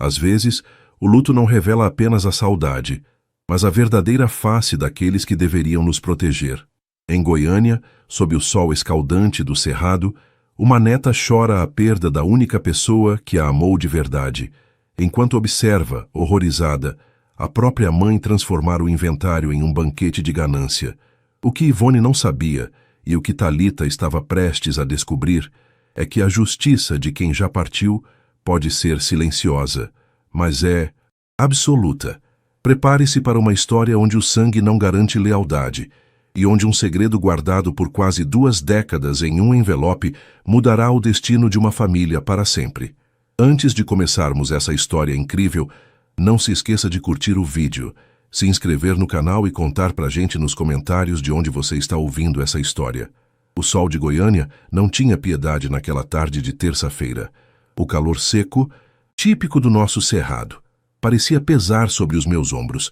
Às vezes, o luto não revela apenas a saudade, mas a verdadeira face daqueles que deveriam nos proteger. Em Goiânia, sob o sol escaldante do cerrado, uma neta chora a perda da única pessoa que a amou de verdade, enquanto observa, horrorizada, a própria mãe transformar o inventário em um banquete de ganância. O que Ivone não sabia, e o que Thalita estava prestes a descobrir, é que a justiça de quem já partiu pode ser silenciosa, mas é absoluta. Prepare-se para uma história onde o sangue não garante lealdade, e onde um segredo guardado por quase 2 décadas em um envelope mudará o destino de uma família para sempre. Antes de começarmos essa história incrível, não se esqueça de curtir o vídeo, se inscrever no canal e contar pra gente nos comentários de onde você está ouvindo essa história. O sol de Goiânia não tinha piedade naquela tarde de terça-feira. O calor seco, típico do nosso cerrado, parecia pesar sobre os meus ombros,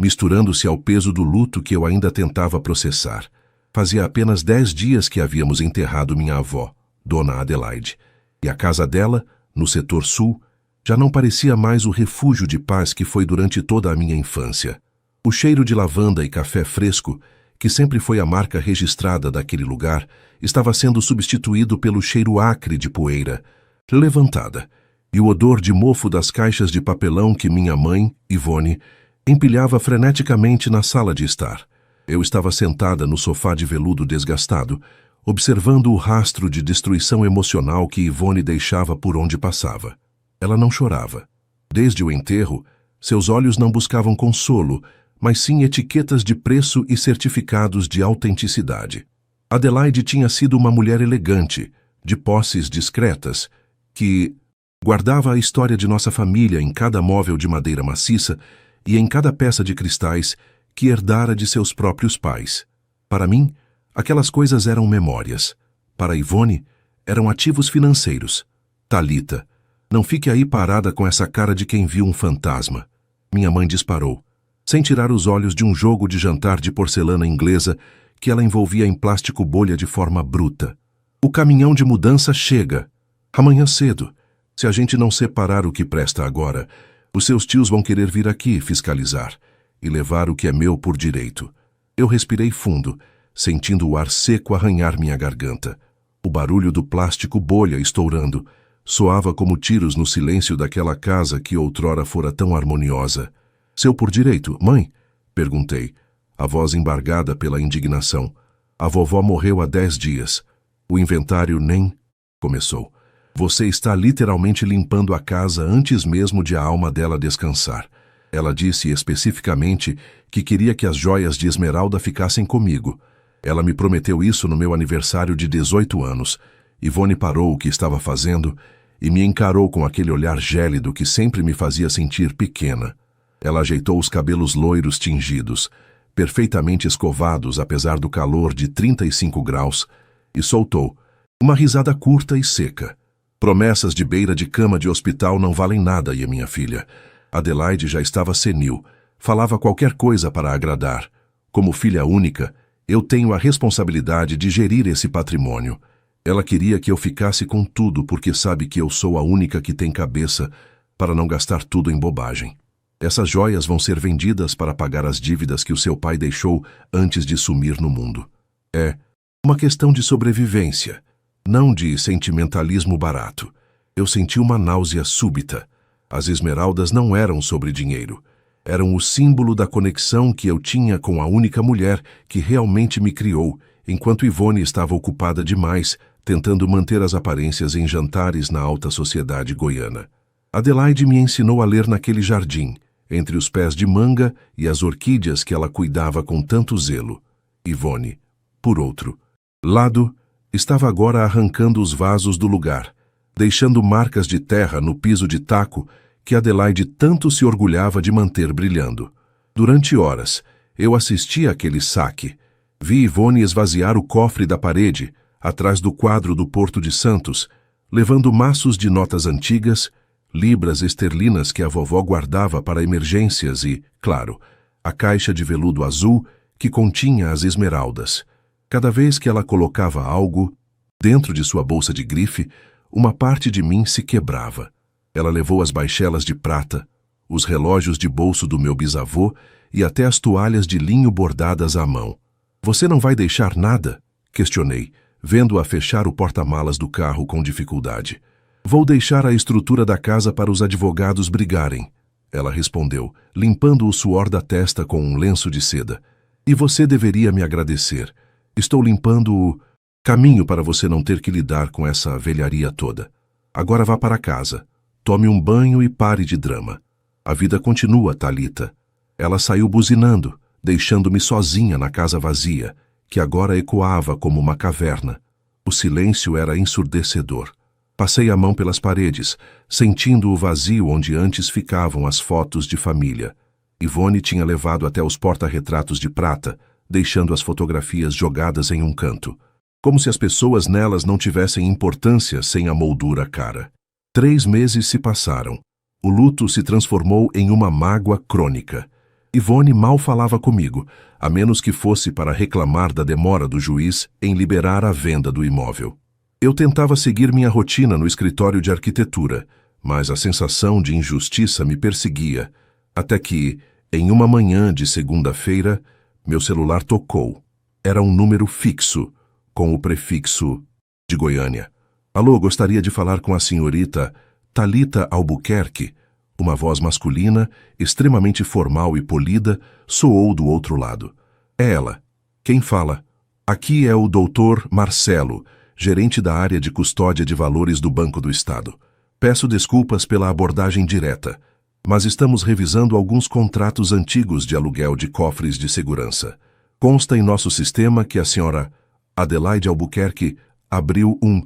misturando-se ao peso do luto que eu ainda tentava processar. Fazia apenas 10 dias que havíamos enterrado minha avó, Dona Adelaide, e a casa dela, no setor sul, já não parecia mais o refúgio de paz que foi durante toda a minha infância. O cheiro de lavanda e café fresco, que sempre foi a marca registrada daquele lugar, estava sendo substituído pelo cheiro acre de poeira levantada, e o odor de mofo das caixas de papelão que minha mãe, Ivone, empilhava freneticamente na sala de estar. Eu estava sentada no sofá de veludo desgastado, observando o rastro de destruição emocional que Ivone deixava por onde passava. Ela não chorava. Desde o enterro, seus olhos não buscavam consolo, mas sim etiquetas de preço e certificados de autenticidade. Adelaide tinha sido uma mulher elegante, de posses discretas, que guardava a história de nossa família em cada móvel de madeira maciça e em cada peça de cristais que herdara de seus próprios pais. Para mim, aquelas coisas eram memórias. Para Ivone, eram ativos financeiros. Thalita, não fique aí parada com essa cara de quem viu um fantasma. Minha mãe disparou, sem tirar os olhos de um jogo de jantar de porcelana inglesa que ela envolvia em plástico bolha de forma bruta. O caminhão de mudança chega. Amanhã cedo. Se a gente não separar o que presta agora, os seus tios vão querer vir aqui fiscalizar e levar o que é meu por direito. Eu respirei fundo, sentindo o ar seco arranhar minha garganta. O barulho do plástico bolha estourando soava como tiros no silêncio daquela casa que outrora fora tão harmoniosa. Seu por direito, mãe? Perguntei, a voz embargada pela indignação. A vovó morreu há 10 dias. O inventário nem começou. Você está literalmente limpando a casa antes mesmo de a alma dela descansar. Ela disse especificamente que queria que as joias de esmeralda ficassem comigo. Ela me prometeu isso no meu aniversário de 18 anos. Ivone parou o que estava fazendo e me encarou com aquele olhar gélido que sempre me fazia sentir pequena. Ela ajeitou os cabelos loiros tingidos, perfeitamente escovados apesar do calor de 35 graus, e soltou uma risada curta e seca. Promessas de beira de cama de hospital não valem nada, e minha filha. Adelaide já estava senil, falava qualquer coisa para agradar. Como filha única, eu tenho a responsabilidade de gerir esse patrimônio. Ela queria que eu ficasse com tudo porque sabe que eu sou a única que tem cabeça para não gastar tudo em bobagem. Essas joias vão ser vendidas para pagar as dívidas que o seu pai deixou antes de sumir no mundo. É uma questão de sobrevivência, não de sentimentalismo barato. Eu senti uma náusea súbita. As esmeraldas não eram sobre dinheiro. Eram o símbolo da conexão que eu tinha com a única mulher que realmente me criou, enquanto Ivone estava ocupada demais, tentando manter as aparências em jantares na alta sociedade goiana. Adelaide me ensinou a ler naquele jardim, entre os pés de manga e as orquídeas que ela cuidava com tanto zelo. Ivone, por outro lado, estava agora arrancando os vasos do lugar, deixando marcas de terra no piso de taco que Adelaide tanto se orgulhava de manter brilhando. Durante horas, eu assisti àquele saque. Vi Ivone esvaziar o cofre da parede, atrás do quadro do Porto de Santos, levando maços de notas antigas, libras esterlinas que a vovó guardava para emergências e, claro, a caixa de veludo azul que continha as esmeraldas. Cada vez que ela colocava algo dentro de sua bolsa de grife, uma parte de mim se quebrava. Ela levou as baixelas de prata, os relógios de bolso do meu bisavô e até as toalhas de linho bordadas à mão. Você não vai deixar nada? Questionei, vendo-a fechar o porta-malas do carro com dificuldade. Vou deixar a estrutura da casa para os advogados brigarem. Ela respondeu, limpando o suor da testa com um lenço de seda. E você deveria me agradecer. Estou limpando o caminho para você não ter que lidar com essa velharia toda. Agora vá para casa. Tome um banho e pare de drama. A vida continua, Thalita. Ela saiu buzinando, deixando-me sozinha na casa vazia, que agora ecoava como uma caverna. O silêncio era ensurdecedor. Passei a mão pelas paredes, sentindo o vazio onde antes ficavam as fotos de família. Ivone tinha levado até os porta-retratos de prata, deixando as fotografias jogadas em um canto, como se as pessoas nelas não tivessem importância sem a moldura cara. 3 meses se passaram. O luto se transformou em uma mágoa crônica. Ivone mal falava comigo, a menos que fosse para reclamar da demora do juiz em liberar a venda do imóvel. Eu tentava seguir minha rotina no escritório de arquitetura, mas a sensação de injustiça me perseguia, até que, em uma manhã de segunda-feira, meu celular tocou. Era um número fixo, com o prefixo de Goiânia. Alô, gostaria de falar com a senhorita Thalita Albuquerque. Uma voz masculina, extremamente formal e polida, soou do outro lado. É ela. Quem fala? Aqui é o Dr. Marcelo, gerente da área de custódia de valores do Banco do Estado. Peço desculpas pela abordagem direta, mas estamos revisando alguns contratos antigos de aluguel de cofres de segurança. Consta em nosso sistema que a senhora Adelaide Albuquerque abriu um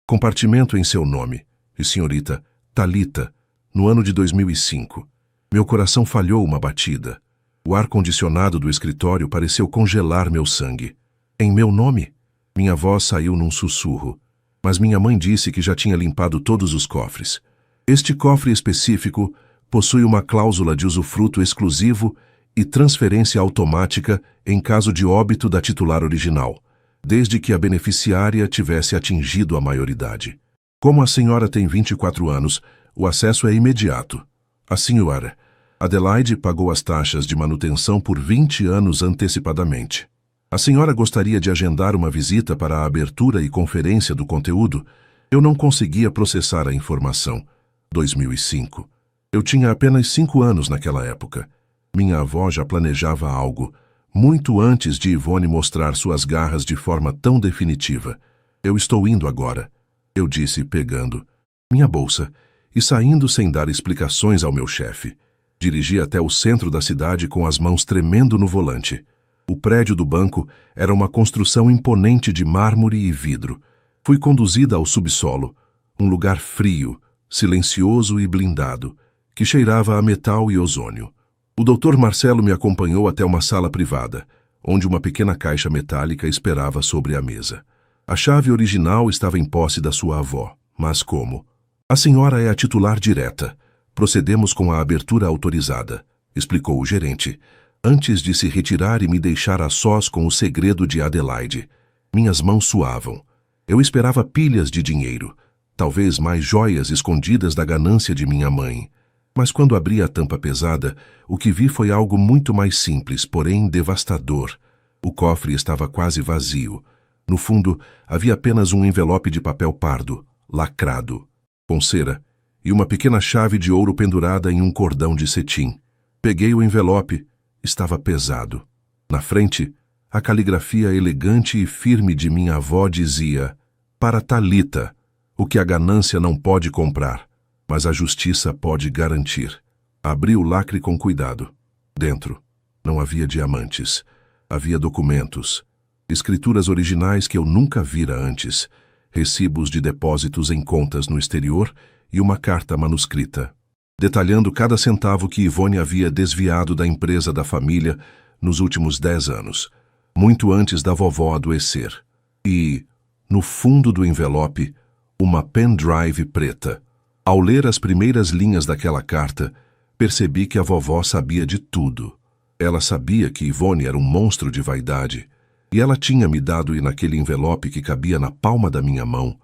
compartimento em seu nome, e senhorita Thalita, no ano de 2005. Meu coração falhou uma batida. O ar-condicionado do escritório pareceu congelar meu sangue. Em meu nome? Minha voz saiu num sussurro, mas minha mãe disse que já tinha limpado todos os cofres. Este cofre específico possui uma cláusula de usufruto exclusivo e transferência automática em caso de óbito da titular original, desde que a beneficiária tivesse atingido a maioridade. Como a senhora tem 24 anos, o acesso é imediato. A senhora Adelaide pagou as taxas de manutenção por 20 anos antecipadamente. A senhora gostaria de agendar uma visita para a abertura e conferência do conteúdo? Eu não conseguia processar a informação. 2005. Eu tinha apenas 5 anos naquela época. Minha avó já planejava algo, muito antes de Ivone mostrar suas garras de forma tão definitiva. Eu estou indo agora, eu disse, pegando minha bolsa e saindo sem dar explicações ao meu chefe. Dirigi até o centro da cidade com as mãos tremendo no volante. O prédio do banco era uma construção imponente de mármore e vidro. Fui conduzida ao subsolo, um lugar frio, silencioso e blindado, que cheirava a metal e ozônio. O Dr. Marcelo me acompanhou até uma sala privada, onde uma pequena caixa metálica esperava sobre a mesa. A chave original estava em posse da sua avó, mas como? A senhora é a titular direta. Procedemos com a abertura autorizada, explicou o gerente, antes de se retirar e me deixar a sós com o segredo de Adelaide. Minhas mãos suavam. Eu esperava pilhas de dinheiro, talvez mais joias escondidas da ganância de minha mãe. Mas quando abri a tampa pesada, o que vi foi algo muito mais simples, porém devastador. O cofre estava quase vazio. No fundo, havia apenas um envelope de papel pardo, lacrado, com cera, e uma pequena chave de ouro pendurada em um cordão de cetim. Peguei o envelope. Estava pesado. Na frente, a caligrafia elegante e firme de minha avó dizia: para Thalita, o que a ganância não pode comprar, mas a justiça pode garantir. Abri o lacre com cuidado. Dentro, não havia diamantes. Havia documentos, escrituras originais que eu nunca vira antes, recibos de depósitos em contas no exterior e uma carta manuscrita, detalhando cada centavo que Ivone havia desviado da empresa da família nos últimos 10 anos, muito antes da vovó adoecer. E, no fundo do envelope, uma pendrive preta. Ao ler as primeiras linhas daquela carta, percebi que a vovó sabia de tudo. Ela sabia que Ivone era um monstro de vaidade, e ela tinha me dado naquele envelope que cabia na palma da minha mão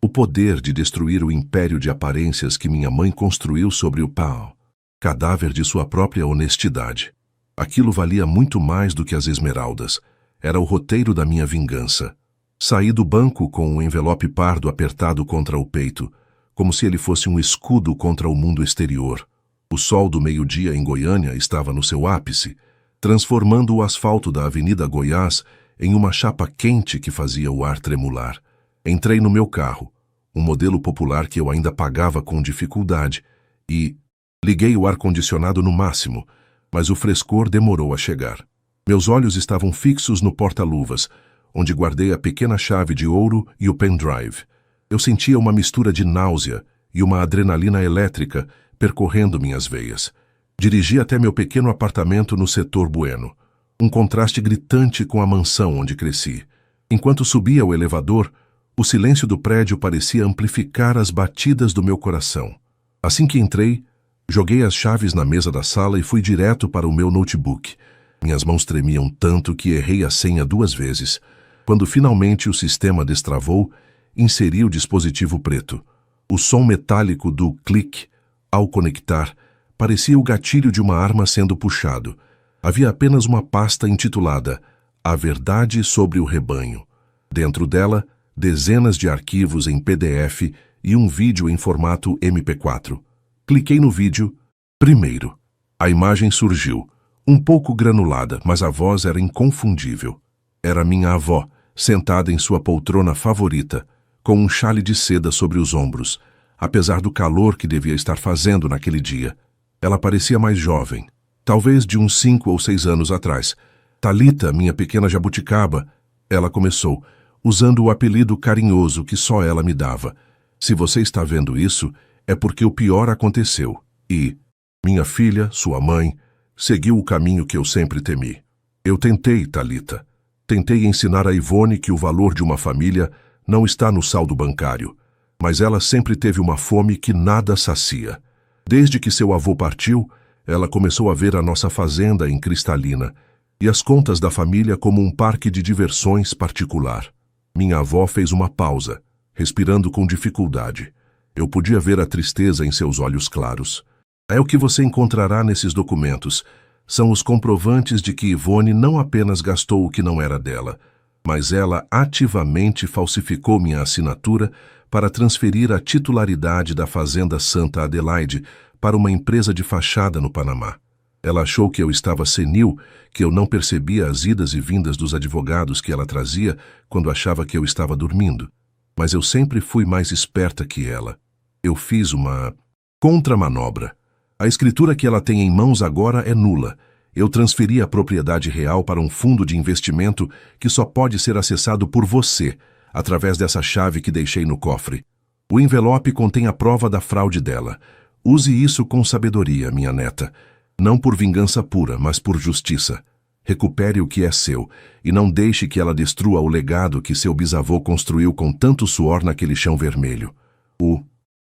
O poder de destruir o império de aparências que minha mãe construiu sobre o pau, cadáver de sua própria honestidade. Aquilo valia muito mais do que as esmeraldas. Era o roteiro da minha vingança. Saí do banco com um envelope pardo apertado contra o peito, como se ele fosse um escudo contra o mundo exterior. O sol do meio-dia em Goiânia estava no seu ápice, transformando o asfalto da Avenida Goiás em uma chapa quente que fazia o ar tremular. Entrei no meu carro, um modelo popular que eu ainda pagava com dificuldade, e liguei o ar-condicionado no máximo, mas o frescor demorou a chegar. Meus olhos estavam fixos no porta-luvas, onde guardei a pequena chave de ouro e o pendrive. Eu sentia uma mistura de náusea e uma adrenalina elétrica percorrendo minhas veias. Dirigi até meu pequeno apartamento no setor Bueno, um contraste gritante com a mansão onde cresci. Enquanto subia o elevador, o silêncio do prédio parecia amplificar as batidas do meu coração. Assim que entrei, joguei as chaves na mesa da sala e fui direto para o meu notebook. Minhas mãos tremiam tanto que errei a senha 2 vezes. Quando finalmente o sistema destravou, inseri o dispositivo preto. O som metálico do clique, ao conectar, parecia o gatilho de uma arma sendo puxado. Havia apenas uma pasta intitulada A Verdade sobre o Rebanho. Dentro dela, dezenas de arquivos em PDF e um vídeo em formato MP4. Cliquei no vídeo. Primeiro, a imagem surgiu, um pouco granulada, mas a voz era inconfundível. Era minha avó, sentada em sua poltrona favorita, com um xale de seda sobre os ombros, apesar do calor que devia estar fazendo naquele dia. Ela parecia mais jovem, talvez de uns 5 ou 6 anos atrás. Talita, minha pequena jabuticaba, ela começou, usando o apelido carinhoso que só ela me dava. Se você está vendo isso, é porque o pior aconteceu. E minha filha, sua mãe, seguiu o caminho que eu sempre temi. Eu tentei, Talita. Tentei ensinar a Ivone que o valor de uma família não está no saldo bancário, mas ela sempre teve uma fome que nada sacia. Desde que seu avô partiu, ela começou a ver a nossa fazenda em Cristalina e as contas da família como um parque de diversões particular. Minha avó fez uma pausa, respirando com dificuldade. Eu podia ver a tristeza em seus olhos claros. É o que você encontrará nesses documentos. São os comprovantes de que Ivone não apenas gastou o que não era dela, mas ela ativamente falsificou minha assinatura para transferir a titularidade da Fazenda Santa Adelaide para uma empresa de fachada no Panamá. Ela achou que eu estava senil, que eu não percebia as idas e vindas dos advogados que ela trazia quando achava que eu estava dormindo. Mas eu sempre fui mais esperta que ela. Eu fiz uma contramanobra. A escritura que ela tem em mãos agora é nula. Eu transferi a propriedade real para um fundo de investimento que só pode ser acessado por você, através dessa chave que deixei no cofre. O envelope contém a prova da fraude dela. Use isso com sabedoria, minha neta. Não por vingança pura, mas por justiça. Recupere o que é seu e não deixe que ela destrua o legado que seu bisavô construiu com tanto suor naquele chão vermelho. O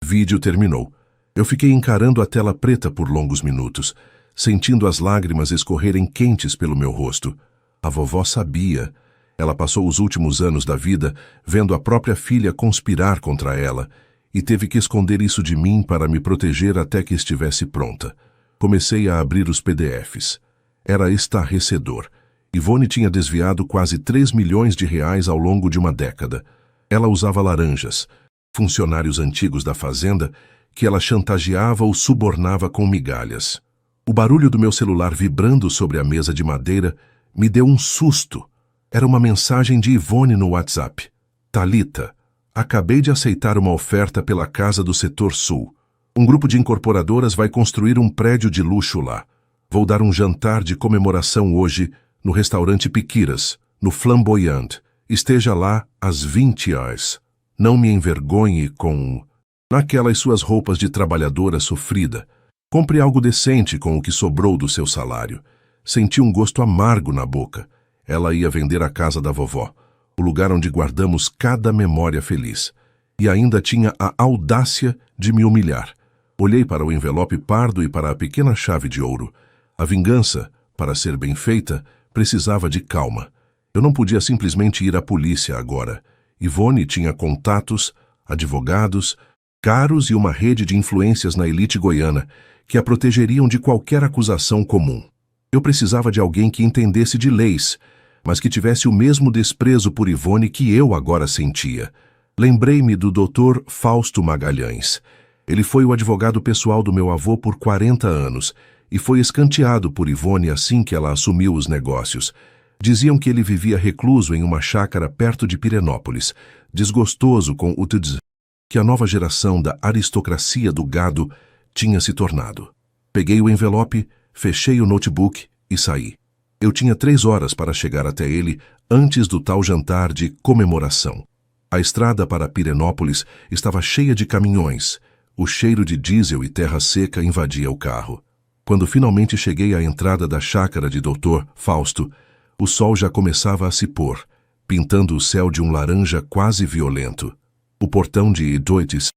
vídeo terminou. Eu fiquei encarando a tela preta por longos minutos, sentindo as lágrimas escorrerem quentes pelo meu rosto. A vovó sabia. Ela passou os últimos anos da vida vendo a própria filha conspirar contra ela e teve que esconder isso de mim para me proteger até que estivesse pronta. Comecei a abrir os PDFs. Era estarrecedor. Ivone tinha desviado quase 3 milhões de reais ao longo de uma década. Ela usava laranjas, funcionários antigos da fazenda, que ela chantageava ou subornava com migalhas. O barulho do meu celular vibrando sobre a mesa de madeira me deu um susto. Era uma mensagem de Ivone no WhatsApp. Talita, acabei de aceitar uma oferta pela Casa do Setor Sul. Um grupo de incorporadoras vai construir um prédio de luxo lá. Vou dar um jantar de comemoração hoje no restaurante Piquiras, no Flamboyant. Esteja lá às 20 horas. Não me envergonhe com naquelas suas roupas de trabalhadora sofrida. Compre algo decente com o que sobrou do seu salário. Senti um gosto amargo na boca. Ela ia vender a casa da vovó, o lugar onde guardamos cada memória feliz. E ainda tinha a audácia de me humilhar. Olhei para o envelope pardo e para a pequena chave de ouro. A vingança, para ser bem feita, precisava de calma. Eu não podia simplesmente ir à polícia agora. Ivone tinha contatos, advogados, caros e uma rede de influências na elite goiana que a protegeriam de qualquer acusação comum. Eu precisava de alguém que entendesse de leis, mas que tivesse o mesmo desprezo por Ivone que eu agora sentia. Lembrei-me do Dr. Fausto Magalhães. Ele foi o advogado pessoal do meu avô por 40 anos e foi escanteado por Ivone assim que ela assumiu os negócios. Diziam que ele vivia recluso em uma chácara perto de Pirenópolis, desgostoso com o que a nova geração da aristocracia do gado tinha se tornado. Peguei o envelope, fechei o notebook e saí. Eu tinha 3 horas para chegar até ele antes do tal jantar de comemoração. A estrada para Pirenópolis estava cheia de caminhões. O cheiro de diesel e terra seca invadia o carro. Quando finalmente cheguei à entrada da chácara de Dr. Fausto, o sol já começava a se pôr, pintando o céu de um laranja quase violento. O portão de Deutsches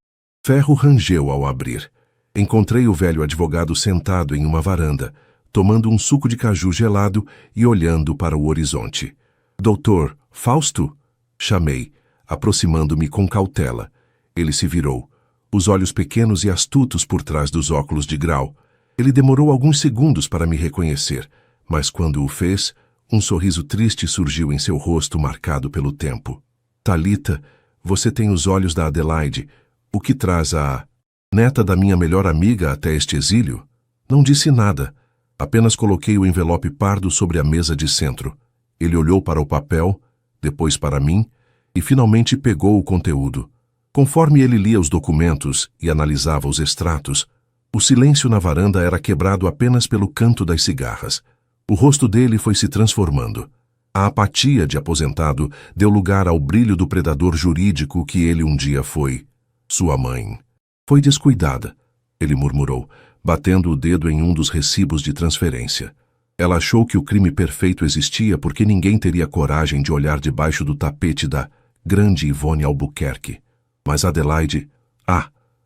Ferro rangeu ao abrir. Encontrei o velho advogado sentado em uma varanda, tomando um suco de caju gelado e olhando para o horizonte. Doutor Fausto? Chamei, aproximando-me com cautela. Ele se virou, os olhos pequenos e astutos por trás dos óculos de grau. Ele demorou alguns segundos para me reconhecer, mas quando o fez, um sorriso triste surgiu em seu rosto marcado pelo tempo. Talita, você tem os olhos da Adelaide, o que traz a neta da minha melhor amiga até este exílio? Não disse nada. Apenas coloquei o envelope pardo sobre a mesa de centro. Ele olhou para o papel, depois para mim, e finalmente pegou o conteúdo. Conforme ele lia os documentos e analisava os extratos, o silêncio na varanda era quebrado apenas pelo canto das cigarras. O rosto dele foi se transformando. A apatia de aposentado deu lugar ao brilho do predador jurídico que ele um dia foi. Sua mãe foi descuidada, ele murmurou, batendo o dedo em um dos recibos de transferência. Ela achou que o crime perfeito existia porque ninguém teria coragem de olhar debaixo do tapete da grande Ivone Albuquerque. Mas Adelaide...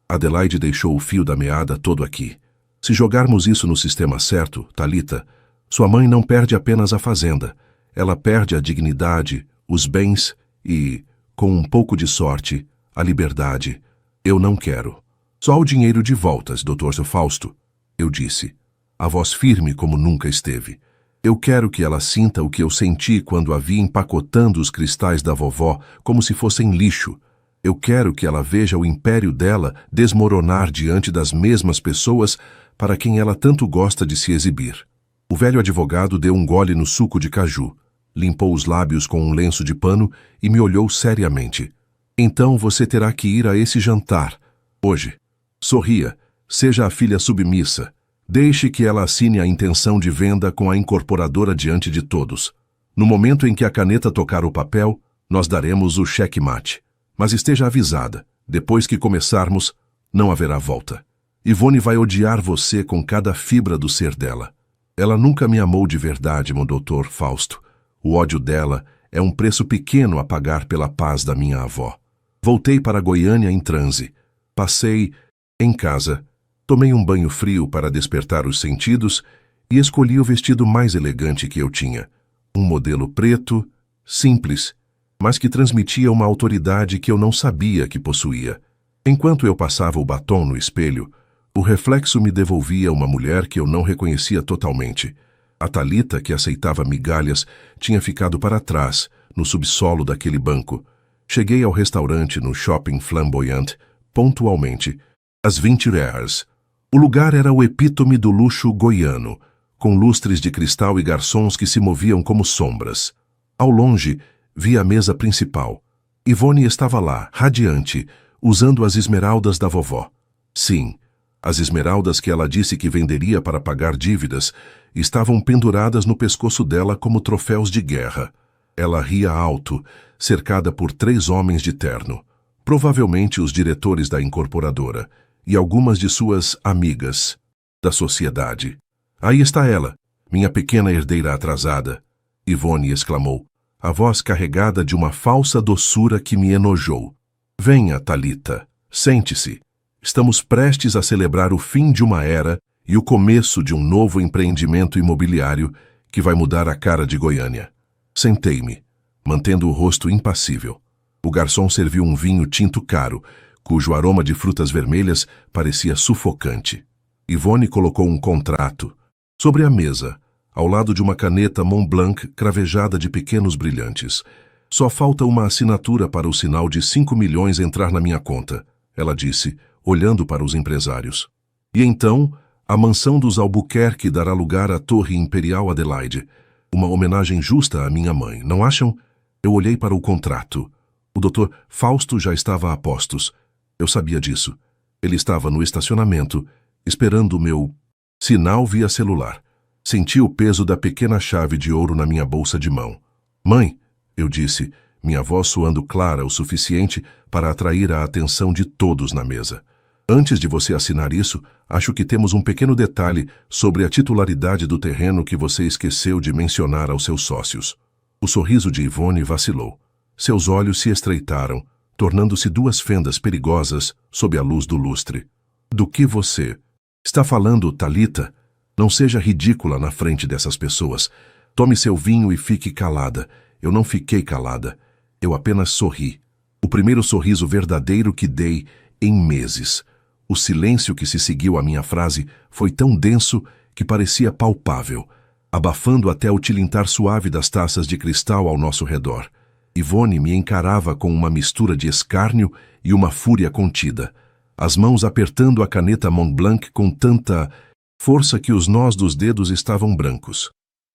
Adelaide deixou o fio da meada todo aqui. Se jogarmos isso no sistema certo, Talita, sua mãe não perde apenas a fazenda. Ela perde a dignidade, os bens e, com um pouco de sorte, a liberdade. Eu não quero. Só o dinheiro de voltas, Dr. Fausto, eu disse, a voz firme como nunca esteve. Eu quero que ela sinta o que eu senti quando a vi empacotando os cristais da vovó como se fossem lixo. Eu quero que ela veja o império dela desmoronar diante das mesmas pessoas para quem ela tanto gosta de se exibir. O velho advogado deu um gole no suco de caju, limpou os lábios com um lenço de pano e me olhou seriamente. Então você terá que ir a esse jantar, hoje. Sorria, seja a filha submissa. Deixe que ela assine a intenção de venda com a incorporadora diante de todos. No momento em que a caneta tocar o papel, nós daremos o checkmate. Mas esteja avisada, depois que começarmos, não haverá volta. Ivone vai odiar você com cada fibra do ser dela. Ela nunca me amou de verdade, meu doutor Fausto. O ódio dela é um preço pequeno a pagar pela paz da minha avó. Voltei para Goiânia em transe. Passei em casa, tomei um banho frio para despertar os sentidos e escolhi o vestido mais elegante que eu tinha. Um modelo preto, simples, mas que transmitia uma autoridade que eu não sabia que possuía. Enquanto eu passava o batom no espelho, o reflexo me devolvia uma mulher que eu não reconhecia totalmente. A Talita, que aceitava migalhas, tinha ficado para trás, no subsolo daquele banco. Cheguei ao restaurante no Shopping Flamboyant, pontualmente, às 20h. O lugar era o epítome do luxo goiano, com lustres de cristal e garçons que se moviam como sombras. Ao longe, vi a mesa principal. Ivone estava lá, radiante, usando as esmeraldas da vovó. Sim, as esmeraldas que ela disse que venderia para pagar dívidas estavam penduradas no pescoço dela como troféus de guerra. Ela ria alto, cercada por 3 homens de terno, provavelmente os diretores da incorporadora, e algumas de suas amigas da sociedade. Aí está ela, minha pequena herdeira atrasada, Ivone exclamou, a voz carregada de uma falsa doçura que me enojou. Venha, Talita, sente-se. Estamos prestes a celebrar o fim de uma era e o começo de um novo empreendimento imobiliário que vai mudar a cara de Goiânia. Sentei-me, mantendo o rosto impassível. O garçom serviu um vinho tinto caro, cujo aroma de frutas vermelhas parecia sufocante. Yvonne colocou um contrato sobre a mesa, ao lado de uma caneta Montblanc cravejada de pequenos brilhantes. Só falta uma assinatura para o sinal de 5 milhões entrar na minha conta, ela disse, olhando para os empresários. E então, a mansão dos Albuquerque dará lugar à Torre Imperial Adelaide, uma homenagem justa à minha mãe, não acham? Eu olhei para o contrato. O Dr. Fausto já estava a postos. Eu sabia disso. Ele estava no estacionamento, esperando o meu sinal via celular. Senti o peso da pequena chave de ouro na minha bolsa de mão. Mãe, eu disse, minha voz soando clara o suficiente para atrair a atenção de todos na mesa. Antes de você assinar isso, acho que temos um pequeno detalhe sobre a titularidade do terreno que você esqueceu de mencionar aos seus sócios. O sorriso de Yvonne vacilou. Seus olhos se estreitaram, tornando-se duas fendas perigosas sob a luz do lustre. Do que você está falando, Thalita? Não seja ridícula na frente dessas pessoas. Tome seu vinho e fique calada. Eu não fiquei calada. Eu apenas sorri. O primeiro sorriso verdadeiro que dei em meses. O silêncio que se seguiu à minha frase foi tão denso que parecia palpável, abafando até o tilintar suave das taças de cristal ao nosso redor. Yvonne me encarava com uma mistura de escárnio e uma fúria contida, as mãos apertando a caneta Montblanc com tanta força que os nós dos dedos estavam brancos.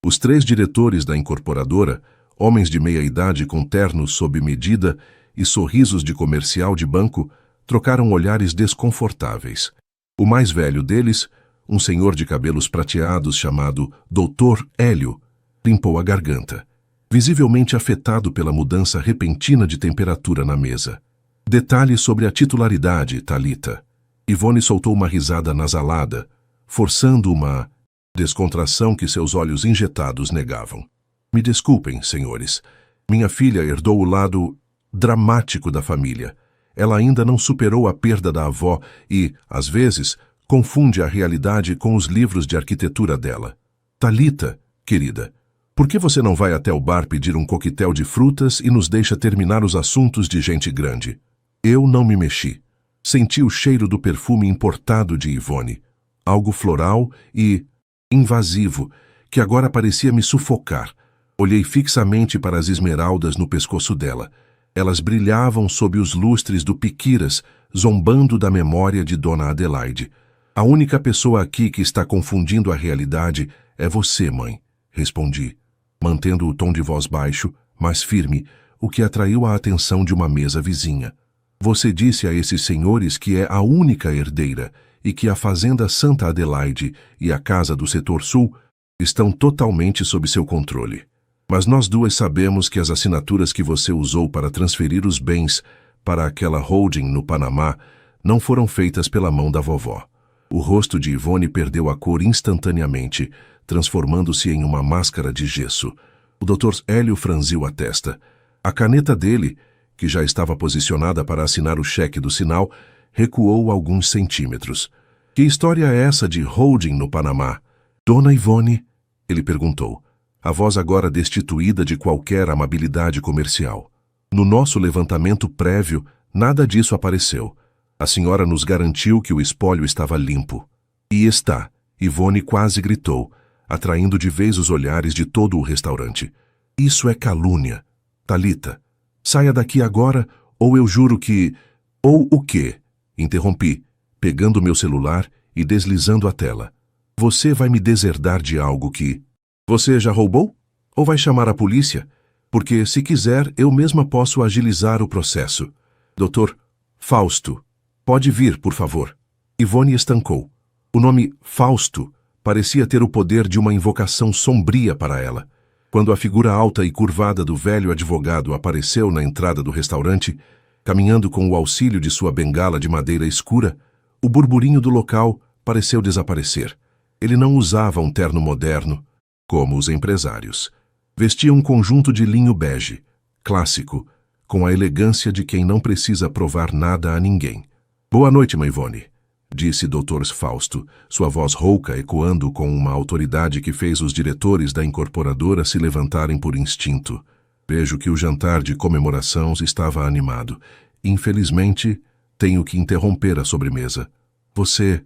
Os 3 diretores da incorporadora, homens de meia idade com ternos sob medida e sorrisos de comercial de banco, trocaram olhares desconfortáveis. O mais velho deles, um senhor de cabelos prateados chamado Dr. Hélio, limpou a garganta, visivelmente afetado pela mudança repentina de temperatura na mesa. Detalhe sobre a titularidade, Thalita. Yvonne soltou uma risada nasalada, forçando uma descontração que seus olhos injetados negavam. Me desculpem, senhores. Minha filha herdou o lado dramático da família. Ela ainda não superou a perda da avó e, às vezes, confunde a realidade com os livros de arquitetura dela. Thalita, querida, por que você não vai até o bar pedir um coquetel de frutas e nos deixa terminar os assuntos de gente grande? Eu não me mexi. Senti o cheiro do perfume importado de Yvonne, algo floral e invasivo, que agora parecia me sufocar. Olhei fixamente para as esmeraldas no pescoço dela. Elas brilhavam sob os lustres do piquiras, zombando da memória de Dona Adelaide. A única pessoa aqui que está confundindo a realidade é você, mãe, respondi, mantendo o tom de voz baixo, mas firme, o que atraiu a atenção de uma mesa vizinha. Você disse a esses senhores que é a única herdeira e que a Fazenda Santa Adelaide e a Casa do Setor Sul estão totalmente sob seu controle. Mas nós duas sabemos que as assinaturas que você usou para transferir os bens para aquela holding no Panamá não foram feitas pela mão da vovó. O rosto de Yvonne perdeu a cor instantaneamente, transformando-se em uma máscara de gesso. O Dr. Hélio franziu a testa. A caneta dele, que já estava posicionada para assinar o cheque do sinal, recuou alguns centímetros. Que história é essa de holding no Panamá? Dona Yvonne? Ele perguntou, a voz agora destituída de qualquer amabilidade comercial. No nosso levantamento prévio, nada disso apareceu. A senhora nos garantiu que o espólio estava limpo. E está, Yvonne quase gritou, atraindo de vez os olhares de todo o restaurante. Isso é calúnia. Thalita, saia daqui agora, ou eu juro que... Ou o quê? Interrompi, pegando meu celular e deslizando a tela. Você vai me deserdar de algo que... Você já roubou? Ou vai chamar a polícia? Porque, se quiser, eu mesma posso agilizar o processo. Dr. Fausto, pode vir, por favor. Yvonne estancou. O nome Fausto parecia ter o poder de uma invocação sombria para ela. Quando a figura alta e curvada do velho advogado apareceu na entrada do restaurante, caminhando com o auxílio de sua bengala de madeira escura, o burburinho do local pareceu desaparecer. Ele não usava um terno moderno, como os empresários. Vestia um conjunto de linho bege, clássico, com a elegância de quem não precisa provar nada a ninguém. Boa noite, mãe Yvonne, disse Dr. Fausto, sua voz rouca ecoando com uma autoridade que fez os diretores da incorporadora se levantarem por instinto. Vejo que o jantar de comemoração estava animado. Infelizmente, tenho que interromper a sobremesa. Você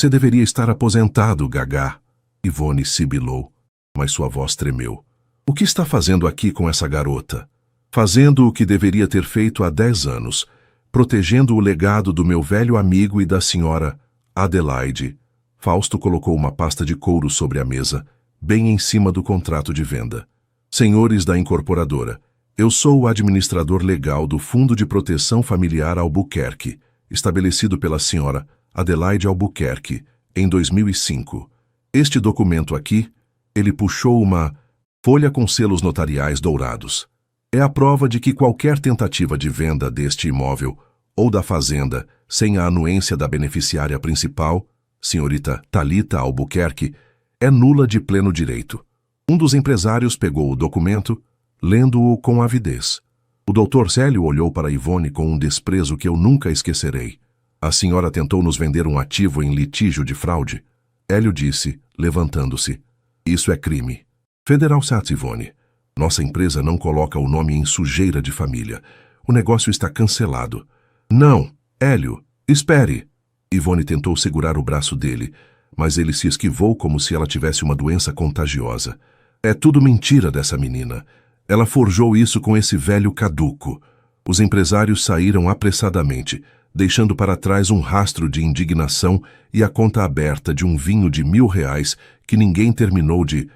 deveria estar aposentado, Gagá. Ivone sibilou, mas sua voz tremeu. O que está fazendo aqui com essa garota? Fazendo o que deveria ter feito há 10 anos, protegendo o legado do meu velho amigo e da senhora Adelaide. Fausto colocou uma pasta de couro sobre a mesa, bem em cima do contrato de venda. Senhores da incorporadora, eu sou o administrador legal do Fundo de Proteção Familiar Albuquerque, estabelecido pela senhora Adelaide Albuquerque, em 2005. Este documento aqui, ele puxou uma folha com selos notariais dourados. É a prova de que qualquer tentativa de venda deste imóvel ou da fazenda sem a anuência da beneficiária principal, senhorita Thalita Albuquerque, é nula de pleno direito. Um dos empresários pegou o documento, lendo-o com avidez. O doutor Célio olhou para Ivone com um desprezo que eu nunca esquecerei. A senhora tentou nos vender um ativo em litígio de fraude. Hélio disse, levantando-se. Isso é crime. Federal Sats, Ivone. Nossa empresa não coloca o nome em sujeira de família. O negócio está cancelado. Não, Hélio, espere. Ivone tentou segurar o braço dele, mas ele se esquivou como se ela tivesse uma doença contagiosa. É tudo mentira dessa menina. Ela forjou isso com esse velho caduco. Os empresários saíram apressadamente, deixando para trás um rastro de indignação e a conta aberta de um vinho de R$1.000 que ninguém terminou de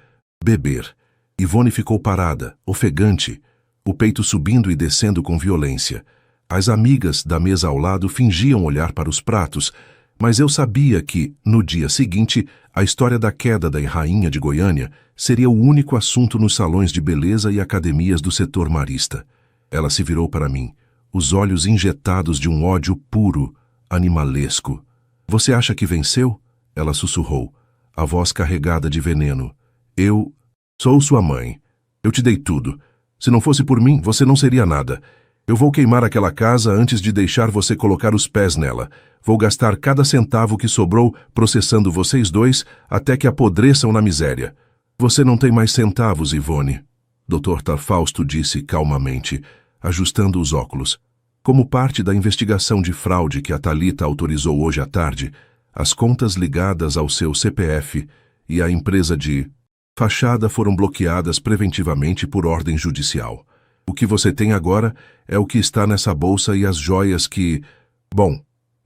beber. Ivone ficou parada, ofegante, o peito subindo e descendo com violência. As amigas da mesa ao lado fingiam olhar para os pratos, mas eu sabia que, no dia seguinte, a história da queda da rainha de Goiânia seria o único assunto nos salões de beleza e academias do setor marista. Ela se virou para mim, os olhos injetados de um ódio puro, animalesco. Você acha que venceu? Ela sussurrou, a voz carregada de veneno. Eu sou sua mãe. Eu te dei tudo. Se não fosse por mim, você não seria nada. Eu vou queimar aquela casa antes de deixar você colocar os pés nela. Vou gastar cada centavo que sobrou processando vocês dois até que apodreçam na miséria. Você não tem mais centavos, Ivone. Dr. Tarfausto disse calmamente, ajustando os óculos. Como parte da investigação de fraude que a Thalita autorizou hoje à tarde, as contas ligadas ao seu CPF e à empresa de fachada foram bloqueadas preventivamente por ordem judicial. O que você tem agora é o que está nessa bolsa e as joias que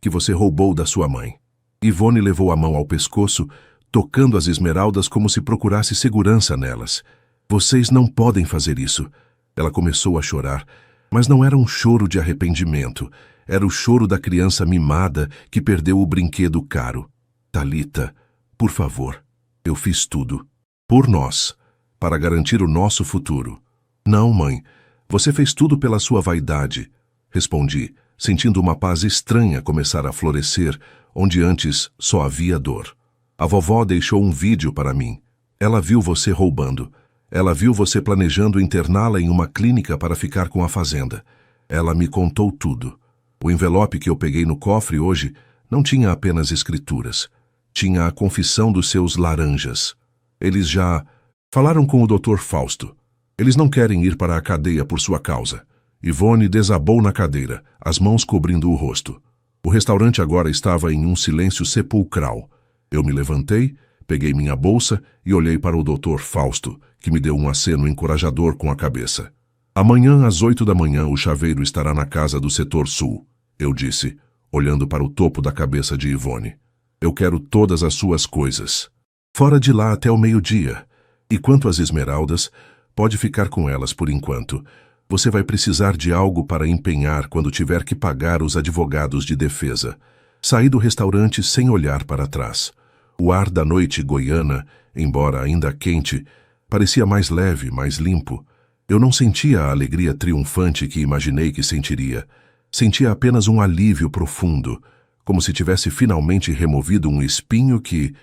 você roubou da sua mãe. Ivone levou a mão ao pescoço, tocando as esmeraldas como se procurasse segurança nelas. Vocês não podem fazer isso. Ela começou a chorar, mas não era um choro de arrependimento. Era o choro da criança mimada que perdeu o brinquedo caro. Thalita, por favor, eu fiz tudo. Por nós, para garantir o nosso futuro. Não, mãe, você fez tudo pela sua vaidade, respondi, sentindo uma paz estranha começar a florescer, onde antes só havia dor. A vovó deixou um vídeo para mim. Ela viu você roubando. Ela viu você planejando interná-la em uma clínica para ficar com a fazenda. Ela me contou tudo. O envelope que eu peguei no cofre hoje não tinha apenas escrituras. Tinha a confissão dos seus laranjas. Eles já falaram com o Dr. Fausto. Eles não querem ir para a cadeia por sua causa. Ivone desabou na cadeira, as mãos cobrindo o rosto. O restaurante agora estava em um silêncio sepulcral. Eu me levantei, peguei minha bolsa e olhei para o Dr. Fausto, que me deu um aceno encorajador com a cabeça. Amanhã, às 8 da manhã, o chaveiro estará na casa do setor sul, eu disse, olhando para o topo da cabeça de Ivone. Eu quero todas as suas coisas. Fora de lá até o meio-dia. E quanto às esmeraldas, pode ficar com elas por enquanto. Você vai precisar de algo para empenhar quando tiver que pagar os advogados de defesa. Saí do restaurante sem olhar para trás. O ar da noite goiana, embora ainda quente, parecia mais leve, mais limpo. Eu não sentia a alegria triunfante que imaginei que sentiria. Sentia apenas um alívio profundo, como se tivesse finalmente removido um espinho que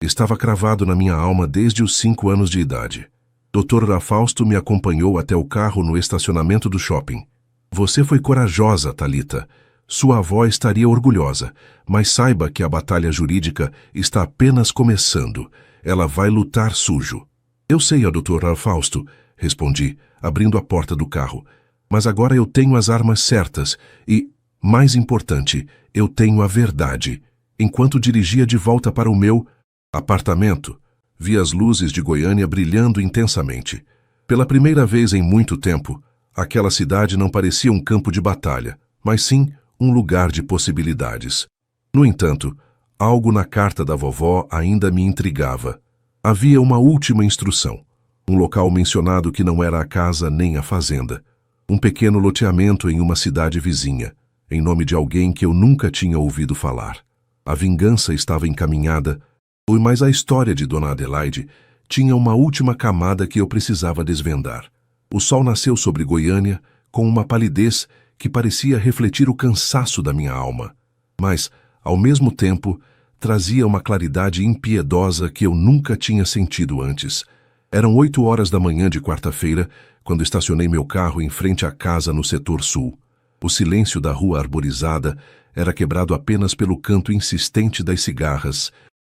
estava cravado na minha alma desde os 5 anos de idade. Dr. Fausto me acompanhou até o carro no estacionamento do shopping. Você foi corajosa, Thalita. Sua avó estaria orgulhosa, mas saiba que a batalha jurídica está apenas começando. Ela vai lutar sujo. Eu sei, Dr. Fausto, respondi, abrindo a porta do carro. Mas agora eu tenho as armas certas e, mais importante, eu tenho a verdade. Enquanto dirigia de volta para o meu apartamento, vi as luzes de Goiânia brilhando intensamente. Pela primeira vez em muito tempo, aquela cidade não parecia um campo de batalha, mas sim um lugar de possibilidades. No entanto, algo na carta da vovó ainda me intrigava. Havia uma última instrução. Um local mencionado que não era a casa nem a fazenda. Um pequeno loteamento em uma cidade vizinha, em nome de alguém que eu nunca tinha ouvido falar. A vingança estava encaminhada, mas a história de Dona Adelaide tinha uma última camada que eu precisava desvendar. O sol nasceu sobre Goiânia com uma palidez que parecia refletir o cansaço da minha alma, mas, ao mesmo tempo, trazia uma claridade impiedosa que eu nunca tinha sentido antes. Eram 8 horas da manhã de quarta-feira, quando estacionei meu carro em frente à casa no setor sul. O silêncio da rua arborizada era quebrado apenas pelo canto insistente das cigarras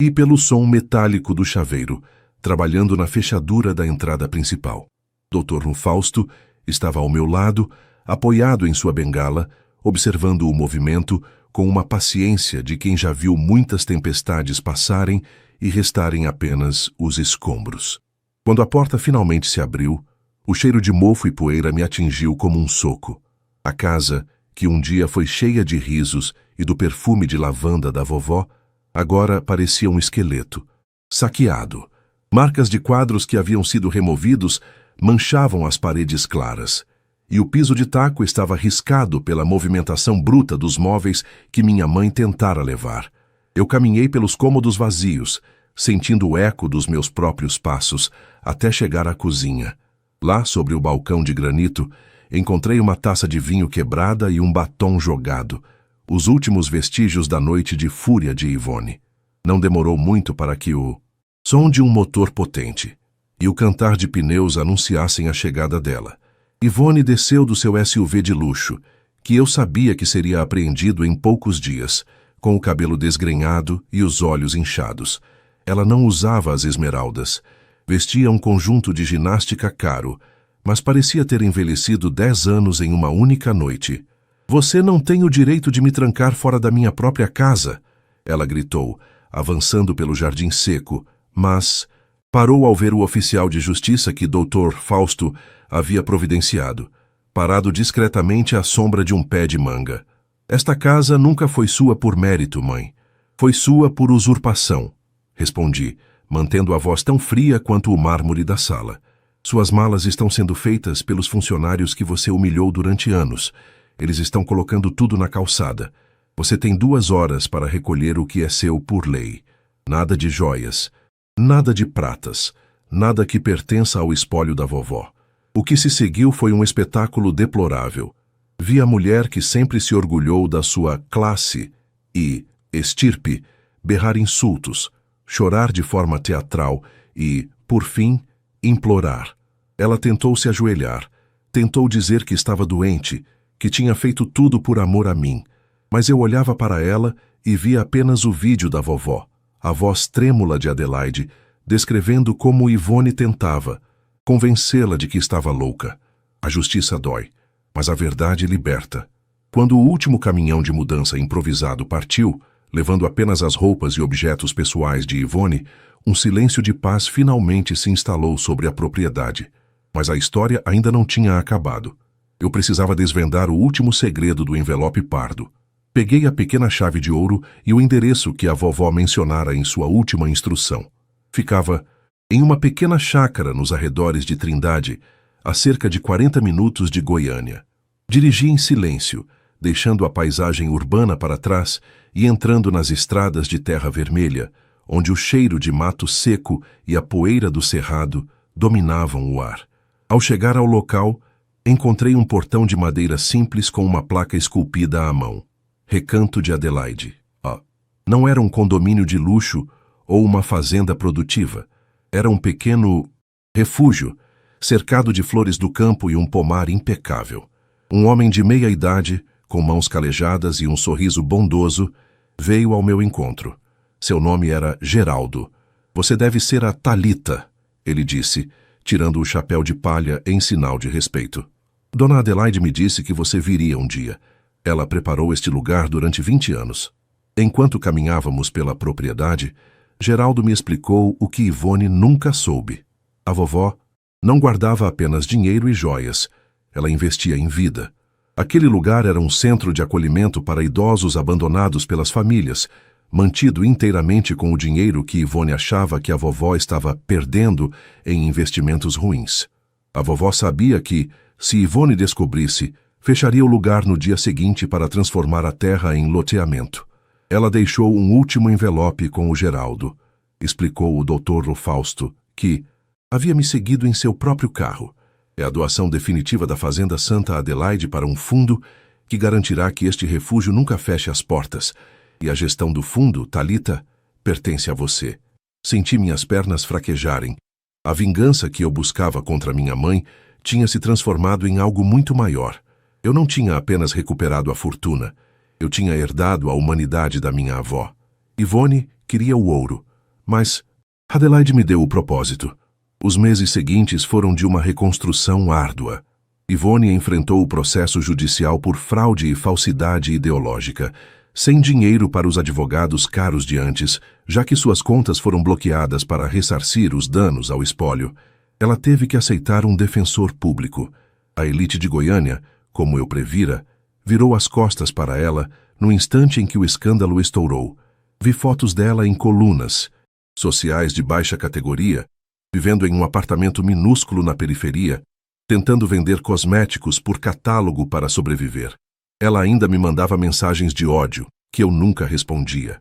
e pelo som metálico do chaveiro, trabalhando na fechadura da entrada principal. Dr. Fausto estava ao meu lado, apoiado em sua bengala, observando o movimento com uma paciência de quem já viu muitas tempestades passarem e restarem apenas os escombros. Quando a porta finalmente se abriu, o cheiro de mofo e poeira me atingiu como um soco. A casa, que um dia foi cheia de risos e do perfume de lavanda da vovó, agora parecia um esqueleto, saqueado. Marcas de quadros que haviam sido removidos manchavam as paredes claras, e o piso de taco estava riscado pela movimentação bruta dos móveis que minha mãe tentara levar. Eu caminhei pelos cômodos vazios, sentindo o eco dos meus próprios passos, até chegar à cozinha. Lá, sobre o balcão de granito, encontrei uma taça de vinho quebrada e um batom jogado, os últimos vestígios da noite de fúria de Ivone. Não demorou muito para que o som de um motor potente e o cantar de pneus anunciassem a chegada dela. Ivone desceu do seu SUV de luxo, que eu sabia que seria apreendido em poucos dias, com o cabelo desgrenhado e os olhos inchados. Ela não usava as esmeraldas. Vestia um conjunto de ginástica caro, mas parecia ter envelhecido 10 anos em uma única noite. "Você não tem o direito de me trancar fora da minha própria casa", ela gritou, avançando pelo jardim seco, mas parou ao ver o oficial de justiça que Dr. Fausto havia providenciado, parado discretamente à sombra de um pé de manga. "Esta casa nunca foi sua por mérito, mãe. Foi sua por usurpação", respondi, mantendo a voz tão fria quanto o mármore da sala. "Suas malas estão sendo feitas pelos funcionários que você humilhou durante anos. Eles estão colocando tudo na calçada. Você tem 2 horas para recolher o que é seu por lei. Nada de joias, nada de pratas, nada que pertença ao espólio da vovó." O que se seguiu foi um espetáculo deplorável. Vi a mulher que sempre se orgulhou da sua classe e estirpe berrar insultos, chorar de forma teatral e, por fim, implorar. Ela tentou se ajoelhar, tentou dizer que estava doente, que tinha feito tudo por amor a mim, mas eu olhava para ela e via apenas o vídeo da vovó, a voz trêmula de Adelaide, descrevendo como Ivone tentava convencê-la de que estava louca. A justiça dói, mas a verdade liberta. Quando o último caminhão de mudança improvisado partiu, levando apenas as roupas e objetos pessoais de Ivone, um silêncio de paz finalmente se instalou sobre a propriedade. Mas a história ainda não tinha acabado. Eu precisava desvendar o último segredo do envelope pardo. Peguei a pequena chave de ouro e o endereço que a vovó mencionara em sua última instrução. Ficava em uma pequena chácara nos arredores de Trindade, a cerca de 40 minutos de Goiânia. Dirigi em silêncio, deixando a paisagem urbana para trás e entrando nas estradas de terra vermelha, onde o cheiro de mato seco e a poeira do cerrado dominavam o ar. Ao chegar ao local, encontrei um portão de madeira simples com uma placa esculpida à mão. Recanto de Adelaide. Não era um condomínio de luxo ou uma fazenda produtiva. Era um pequeno refúgio, cercado de flores do campo e um pomar impecável. Um homem de meia idade, com mãos calejadas e um sorriso bondoso, veio ao meu encontro. Seu nome era Geraldo. "Você deve ser a Thalita", ele disse, tirando o chapéu de palha em sinal de respeito. Dona Adelaide me disse que você viria um dia. Ela preparou este lugar durante 20 anos. Enquanto caminhávamos pela propriedade, Geraldo me explicou o que Ivone nunca soube. A vovó não guardava apenas dinheiro e joias. Ela investia em vida. Aquele lugar era um centro de acolhimento para idosos abandonados pelas famílias, mantido inteiramente com o dinheiro que Ivone achava que a vovó estava perdendo em investimentos ruins. A vovó sabia que, se Ivone descobrisse, fecharia o lugar no dia seguinte para transformar a terra em loteamento. Ela deixou um último envelope com o Geraldo. Explicou o Dr. Fausto que havia me seguido em seu próprio carro. É a doação definitiva da Fazenda Santa Adelaide para um fundo que garantirá que este refúgio nunca feche as portas. E a gestão do fundo, Thalita, pertence a você. Senti minhas pernas fraquejarem. A vingança que eu buscava contra minha mãe tinha se transformado em algo muito maior. Eu não tinha apenas recuperado a fortuna. Eu tinha herdado a humanidade da minha avó. Ivone queria o ouro, mas Adelaide me deu o propósito. Os meses seguintes foram de uma reconstrução árdua. Ivone enfrentou o processo judicial por fraude e falsidade ideológica, sem dinheiro para os advogados caros de antes, já que suas contas foram bloqueadas para ressarcir os danos ao espólio. Ela teve que aceitar um defensor público. A elite de Goiânia, como eu previra, virou as costas para ela no instante em que o escândalo estourou. Vi fotos dela em colunas, sociais de baixa categoria, vivendo em um apartamento minúsculo na periferia, tentando vender cosméticos por catálogo para sobreviver. Ela ainda me mandava mensagens de ódio, que eu nunca respondia.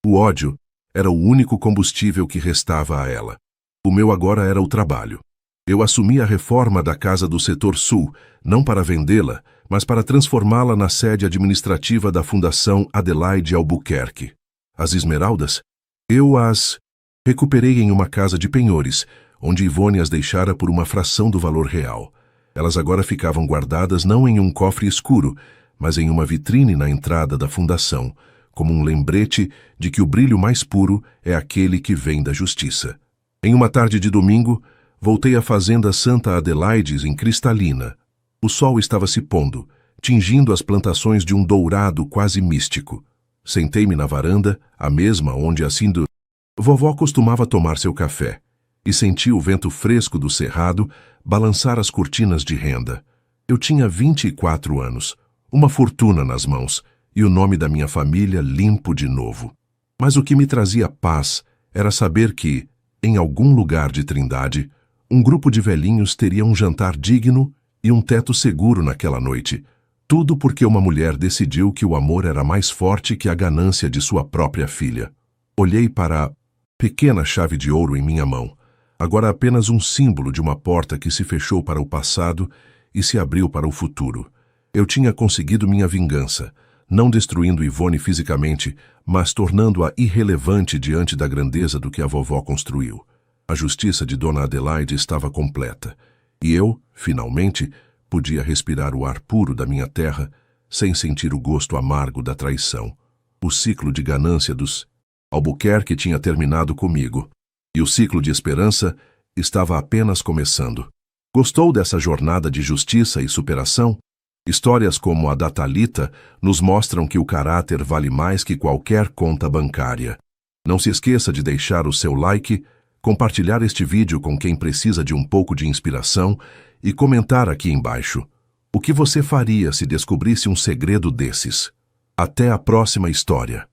O ódio era o único combustível que restava a ela. O meu agora era o trabalho. Eu assumi a reforma da Casa do Setor Sul, não para vendê-la, mas para transformá-la na sede administrativa da Fundação Adelaide Albuquerque. As esmeraldas? Eu as recuperei em uma casa de penhores, onde Ivone as deixara por uma fração do valor real. Elas agora ficavam guardadas não em um cofre escuro, mas em uma vitrine na entrada da fundação, como um lembrete de que o brilho mais puro é aquele que vem da justiça. Em uma tarde de domingo, voltei à Fazenda Santa Adelaide em Cristalina. O sol estava se pondo, tingindo as plantações de um dourado quase místico. Sentei-me na varanda, a mesma onde vovó costumava tomar seu café, e senti o vento fresco do cerrado balançar as cortinas de renda. Eu tinha 24 anos, uma fortuna nas mãos, e o nome da minha família limpo de novo. Mas o que me trazia paz era saber que, em algum lugar de Trindade, um grupo de velhinhos teria um jantar digno e um teto seguro naquela noite. Tudo porque uma mulher decidiu que o amor era mais forte que a ganância de sua própria filha. Olhei para a pequena chave de ouro em minha mão, agora apenas um símbolo de uma porta que se fechou para o passado e se abriu para o futuro. Eu tinha conseguido minha vingança, não destruindo Ivone fisicamente, mas tornando-a irrelevante diante da grandeza do que a vovó construiu. A justiça de Dona Adelaide estava completa, e eu, finalmente, podia respirar o ar puro da minha terra sem sentir o gosto amargo da traição. O ciclo de ganância dos Albuquerque tinha terminado comigo, e o ciclo de esperança estava apenas começando. Gostou dessa jornada de justiça e superação? Histórias como a da Thalita nos mostram que o caráter vale mais que qualquer conta bancária. Não se esqueça de deixar o seu like, compartilhar este vídeo com quem precisa de um pouco de inspiração e comentar aqui embaixo. O que você faria se descobrisse um segredo desses? Até a próxima história.